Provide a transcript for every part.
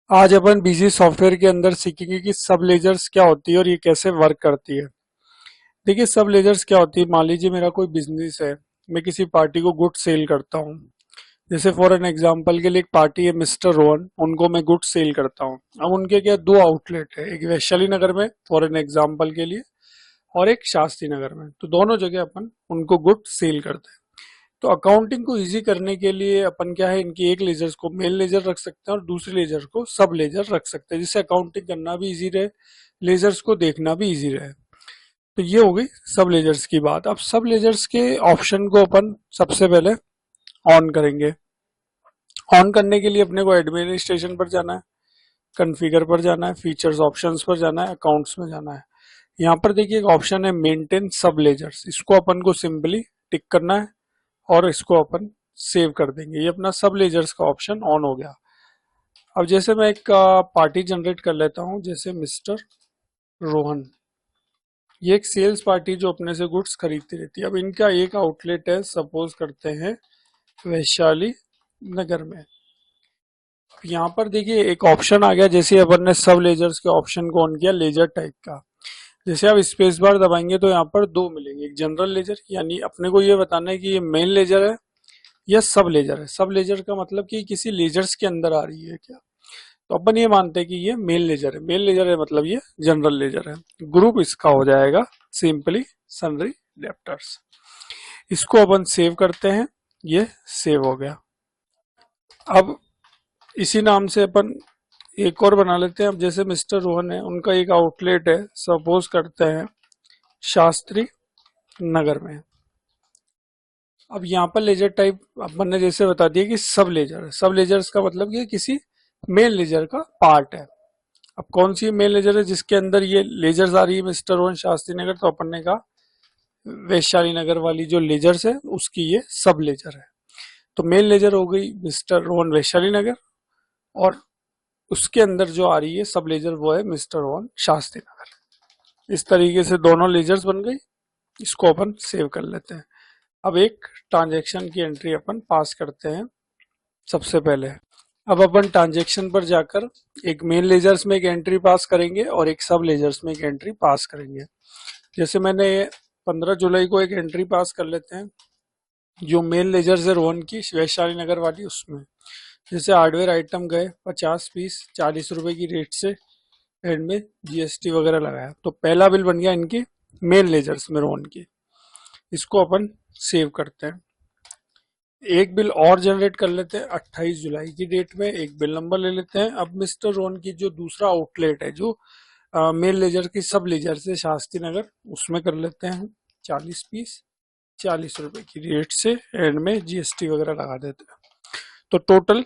आज अपन बीजी सॉफ्टवेयर के अंदर सीखेंगे कि सब लेजर्स क्या होती है और ये कैसे वर्क करती है। देखिए, सब लेजर्स क्या होती है। मान लीजिए मेरा कोई बिजनेस है, मैं किसी पार्टी को गुड सेल करता हूँ। जैसे फॉर एन एग्जांपल के लिए एक पार्टी है मिस्टर रोहन, उनको मैं गुड सेल करता हूँ। अब उनके क्या दो आउटलेट है, एक वैशाली नगर में फॉर एन एग्जांपल के लिए और एक शास्त्री नगर में। तो दोनों जगह अपन उनको गुड सेल करते हैं। तो अकाउंटिंग को इजी करने के लिए अपन क्या है, इनकी एक लेजर्स को मेन लेजर रख सकते हैं और दूसरे लेजर को सब लेजर रख सकते हैं, जिससे अकाउंटिंग करना भी इजी रहे, लेजर्स को देखना भी इजी रहे। तो ये हो गई सब लेजर्स की बात। अब सब लेजर्स के ऑप्शन को अपन सबसे पहले ऑन करेंगे। ऑन करने के लिए अपने को एडमिनिस्ट्रेशन पर जाना है, कॉन्फ़िगर पर जाना है, फीचर्स ऑप्शंस पर जाना है, अकाउंट्स में जाना है। यहाँ पर देखिए एक ऑप्शन है मेंटेन सब लेजर्स, इसको अपन को सिंपली टिक करना है और इसको अपन सेव कर देंगे। ये अपना सब लेजर्स का ऑप्शन ऑन हो गया। अब जैसे मैं एक पार्टी जनरेट कर लेता हूँ, जैसे मिस्टर रोहन। ये एक सेल्स पार्टी जो अपने से गुड्स खरीदती रहती है। अब इनका एक आउटलेट है, सपोज करते हैं वैशाली नगर में। यहाँ पर देखिए एक ऑप्शन आ गया, जैसे अपन ने सब लेजर्स के ऑप्शन को ऑन किया लेजर टाइप का। जैसे आप स्पेस बार दबाएंगे तो यहाँ पर दो मिलेंगे, एक जनरल लेजर, यानी अपने को ये बताना है कि ये मेन लेजर है या सब लेजर है। सब लेजर का मतलब कि किसी लेजर्स के अंदर आ रही है क्या। तो अपन ये मानते हैं कि ये मेन लेजर है, मेन लेजर है मतलब ये जनरल लेजर है। ग्रुप इसका हो जाएगा सिंपली सन्ड्री डेप्टर्स। इसको अपन सेव करते हैं, ये सेव हो गया। अब इसी नाम से अपन एक और बना लेते हैं। अब जैसे मिस्टर रोहन है, उनका एक आउटलेट है, सपोज करते हैं शास्त्री नगर में। अब यहाँ पर लेजर टाइप अपन ने जैसे बता दिया कि सब लेजर है। सब लेजर्स का मतलब ये किसी मेन लेजर का पार्ट है। अब कौन सी मेन लेजर है जिसके अंदर ये लेजर्स आ रही है मिस्टर रोहन शास्त्री नगर, तो अपन ने कहा वैशाली नगर वाली जो लेजर्स है उसकी ये सब लेजर है। तो मेन लेजर हो गई मिस्टर रोहन वैशाली नगर, और उसके अंदर जो आ रही है सब लेजर वो है मिस्टर रोहन शास्त्री नगर। इस तरीके से दोनों लेजर्स बन गई। इसको अपन सेव कर लेते हैं। अब एक ट्रांजैक्शन की एंट्री अपन पास करते हैं सबसे पहले। अब अपन ट्रांजैक्शन पर जाकर एक मेन लेजर्स में एक एंट्री पास करेंगे और एक सब लेजर्स में एक एंट्री पास करेंगे। जैसे मैंने 15 जुलाई को एक एंट्री पास कर लेते हैं जो मेन लेजर्स है रोहन की वैशाली नगर वाली, उसमें जैसे हार्डवेयर आइटम गए 50 पीस 40 रुपए की रेट से, एंड में जीएसटी वगैरह लगाया। तो पहला बिल बन गया इनकी मेन लेजर्स में रोहन की। इसको अपन सेव करते हैं। एक बिल और जनरेट कर लेते हैं 28 जुलाई की डेट में। एक बिल नंबर ले लेते हैं। अब मिस्टर रोहन की जो दूसरा आउटलेट है, जो मेन लेजर की सब लेजर से शास्त्री नगर, उसमें कर लेते हैं 40 पीस 40 रुपए की रेट से, एंड में जीएसटी वगैरह लगा देते हैं। तो टोटल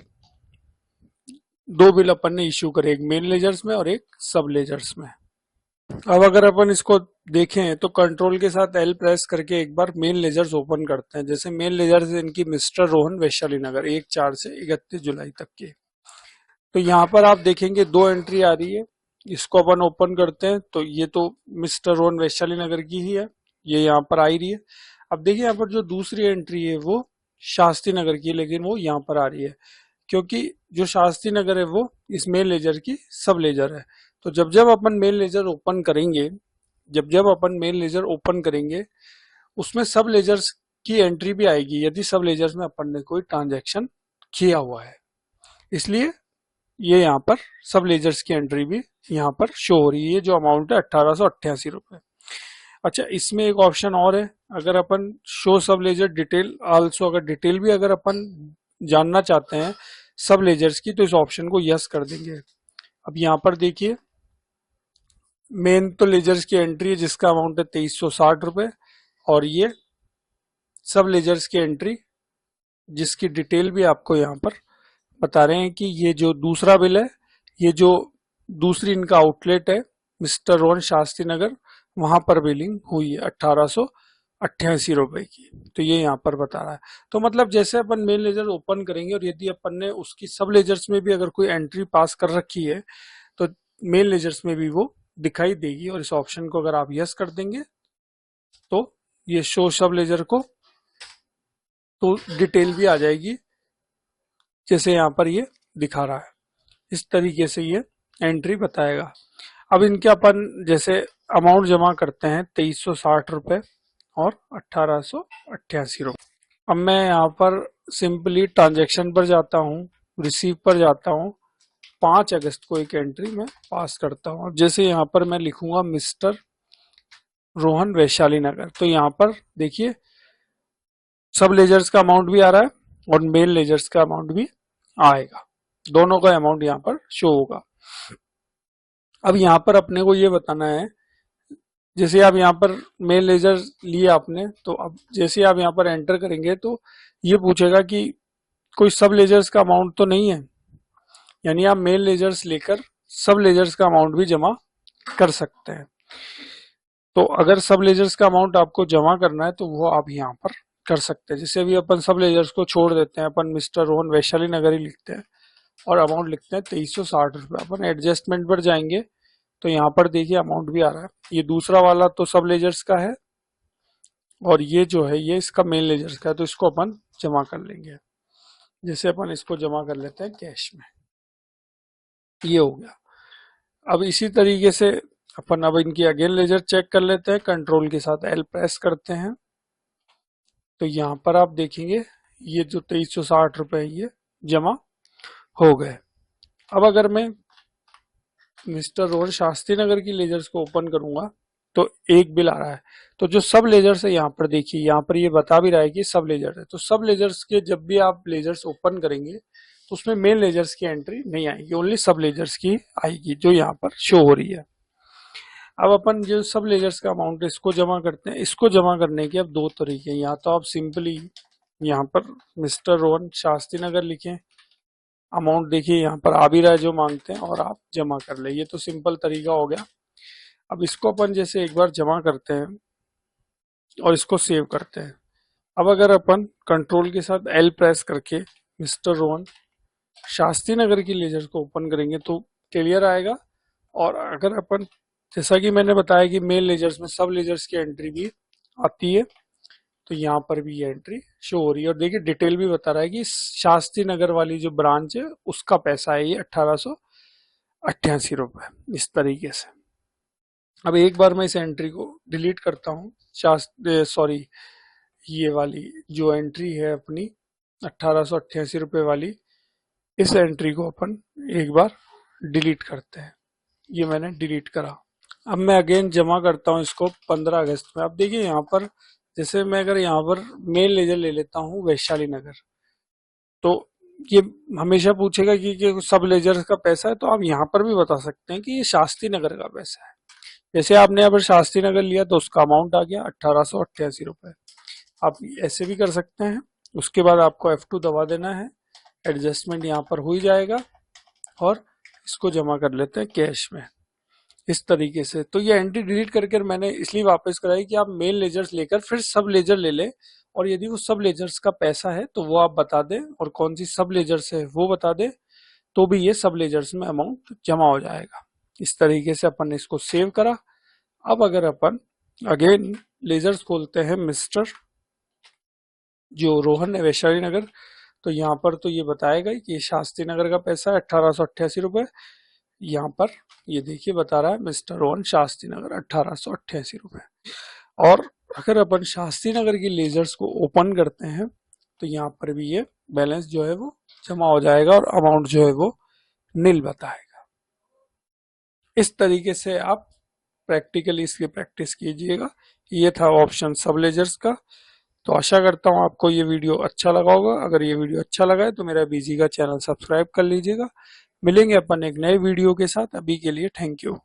दो बिल अपन ने इश्यू करे, एक मेन लेजर्स में और एक सब लेजर्स में। अब अगर अपन इसको देखें तो कंट्रोल के साथ एल प्रेस करके एक बार मेन लेजर्स ओपन करते हैं। जैसे मेन लेजर्स इनकी मिस्टर रोहन वैशाली नगर 1/4 से 31 जुलाई तक के। तो यहाँ पर आप देखेंगे दो एंट्री आ रही है। इसको अपन ओपन करते हैं तो ये तो मिस्टर रोहन वैशाली नगर की ही है, ये यहाँ पर आ ही रही है। अब देखिए यहाँ पर जो दूसरी एंट्री है वो शास्त्री नगर की है, लेकिन वो यहाँ पर आ रही है क्योंकि जो शास्त्री नगर है वो इस मेन लेजर की सब लेजर है। तो जब जब अपन मेन लेजर ओपन करेंगे, जब जब अपन मेन लेजर ओपन करेंगे, उसमें सब लेजर्स की एंट्री भी आएगी यदि सब लेजर्स में अपन ने कोई ट्रांजैक्शन किया हुआ है। इसलिए ये यहाँ पर सब लेजर्स की एंट्री भी यहाँ पर शो हो रही है, जो अमाउंट है 1888 रुपए। अच्छा, इसमें एक ऑप्शन और है, अगर अपन शो सब लेजर डिटेल आल्सो, अगर डिटेल भी अगर अपन जानना चाहते हैं सब लेजर्स की, तो इस ऑप्शन को यस कर देंगे। अब यहाँ पर देखिए मेन तो लेजर्स की एंट्री है जिसका अमाउंट है 2360 रुपए, और ये सब लेजर्स की एंट्री जिसकी डिटेल भी आपको यहाँ पर बता रहे हैं कि ये जो दूसरा बिल है, ये जो दूसरी इनका आउटलेट है मिस्टर रोहन शास्त्री नगर, वहां पर बिलिंग हुई है 1888 रुपए की। तो ये यहाँ पर बता रहा है। तो मतलब जैसे अपन मेन लेजर ओपन करेंगे और यदि अपन ने उसकी सब लेजर्स में भी अगर कोई एंट्री पास कर रखी है तो मेन लेजर्स में भी वो दिखाई देगी, और इस ऑप्शन को अगर आप यस कर देंगे तो ये शो सब लेजर को तो डिटेल भी आ जाएगी जैसे यहाँ पर ये दिखा रहा है। इस तरीके से ये एंट्री बताएगा। अब इनके अपन जैसे अमाउंट जमा करते हैं 2360 और 1888 रुपये। अब मैं यहाँ पर सिंपली ट्रांजैक्शन पर जाता हूँ, रिसीव पर जाता हूँ, 5 अगस्त को एक एंट्री मैं पास करता हूँ। अब जैसे यहाँ पर मैं लिखूंगा मिस्टर रोहन वैशाली नगर, तो यहाँ पर देखिए सब लेजर्स का अमाउंट भी आ रहा है और मेन लेजर्स का अमाउंट भी आएगा, दोनों का अमाउंट यहाँ पर शो होगा। अब यहाँ पर अपने को ये बताना है, जैसे आप यहाँ पर मेल लेजर लिए आपने, तो अब जैसे आप यहाँ पर एंटर करेंगे तो ये पूछेगा कि कोई सब लेजर्स का अमाउंट तो नहीं है, यानी आप मेल लेजर्स लेकर सब लेजर्स का अमाउंट भी जमा कर सकते हैं। तो अगर सब लेजर्स का अमाउंट आपको जमा करना है तो वो आप यहाँ पर कर सकते हैं। जैसे अभी अपन सब लेजर्स को छोड़ देते हैं, अपन मिस्टर रोहन वैशाली नगर ही लिखते हैं और अमाउंट लिखते हैं 2360 रुपये। अपन एडजस्टमेंट पर जाएंगे तो यहाँ पर देखिए अमाउंट भी आ रहा है। ये दूसरा वाला तो सब लेजर्स का है और ये जो है ये इसका मेन लेजर्स का है, तो इसको अपन जमा कर लेंगे। जैसे अपन इसको जमा कर लेते हैं कैश में, ये हो गया। अब इसी तरीके से अपन अब इनकी अगेन लेजर चेक कर लेते हैं, कंट्रोल के साथ एल प्रेस करते हैं तो यहाँ पर आप देखेंगे ये जो 2360 रुपये ये जमा हो गए। अब अगर मैं मिस्टर रोहन शास्त्री नगर की लेजर्स को ओपन करूंगा तो एक बिल आ रहा है। तो जो सब लेजर्स है यहाँ पर देखिए, यहाँ पर ये बता भी रहा है कि सब लेजर है। तो सब लेजर्स के जब भी आप लेजर्स ओपन करेंगे तो उसमें मेन लेजर्स की एंट्री नहीं आएगी, ओनली सब लेजर्स की आएगी जो यहाँ पर शो हो रही है। अब अपन जो सब लेजर्स का अमाउंट है इसको जमा करते हैं। इसको जमा करने के अब दो तरीके हैं, या तो आप सिंपली यहाँ पर मिस्टर रोहन शास्त्री नगर लिखें, अमाउंट देखिए यहाँ पर आ भी रहा है जो मांगते हैं, और आप जमा कर ले, ये तो सिंपल तरीका हो गया। अब इसको अपन जैसे एक बार जमा करते हैं और इसको सेव करते हैं। अब अगर अपन कंट्रोल के साथ एल प्रेस करके मिस्टर रोहन शास्त्री नगर की लेजर को ओपन करेंगे तो क्लियर आएगा। और अगर अपन जैसा कि मैंने बताया कि मेल लेजर्स में सब लेजर्स की एंट्री भी आती है, तो यहाँ पर भी ये एंट्री शो हो रही है। और देखिए डिटेल भी बता रहा है कि शास्त्री नगर वाली जो ब्रांच है उसका पैसा है ये 1888 रुपये, इस तरीके से। अब एक बार मैं इस एंट्री को डिलीट करता हूँ, सॉरी ये वाली जो एंट्री है अपनी 1888 रुपये वाली, इस एंट्री को अपन एक बार डिलीट करते हैं। ये मैंने डिलीट करा। अब मैं अगेन जमा करता हूँ इसको 15 अगस्त में। अब देखिए यहाँ पर जैसे मैं अगर यहाँ पर मेल लेजर ले लेता हूँ वैशाली नगर, तो ये हमेशा पूछेगा कि सब लेजर का पैसा है, तो आप यहाँ पर भी बता सकते हैं कि ये शास्त्री नगर का पैसा है। जैसे आपने यहाँ पर शास्त्री नगर लिया तो उसका अमाउंट आ गया 1888 रुपये। आप ऐसे भी कर सकते हैं। उसके बाद आपको F2 दबा देना है, एडजस्टमेंट यहाँ पर हो ही जाएगा और इसको जमा कर लेते हैं कैश में, इस तरीके से। तो ये एंट्री डिलीट करके मैंने इसलिए वापस कराई कि आप मेल लेजर्स लेकर फिर सब लेजर ले लें, और यदि वो सब लेजर्स का पैसा है तो वो आप बता दें और कौन सी सब लेजर्स है वो बता दें, तो भी ये सब लेजर्स में अमाउंट जमा हो जाएगा। इस तरीके से अपन ने इसको सेव करा। अब अगर अपन अगेन लेजर्स खोलते हैं मिस्टर जो रोहन है वैशाली नगर, तो यहाँ पर तो ये बताएगा कि शास्त्री नगर का पैसा है 1888 रुपये। यहाँ पर ये देखिए बता रहा है मिस्टर रोहन शास्त्री नगर 1888 रुपये। और अगर अपन शास्त्री नगर की लेजर्स को ओपन करते हैं तो यहाँ पर भी ये बैलेंस जो है वो जमा हो जाएगा और अमाउंट जो है वो नील बताएगा। इस तरीके से आप प्रैक्टिकली इसकी प्रैक्टिस कीजिएगा। ये था ऑप्शन सब लेजर्स का। तो आशा करता हूँ आपको ये वीडियो अच्छा लगा होगा। अगर ये वीडियो अच्छा लगा है तो मेरा बीजी का चैनल सब्सक्राइब कर लीजिएगा। मिलेंगे अपन एक नए वीडियो के साथ। अभी के लिए थैंक यू।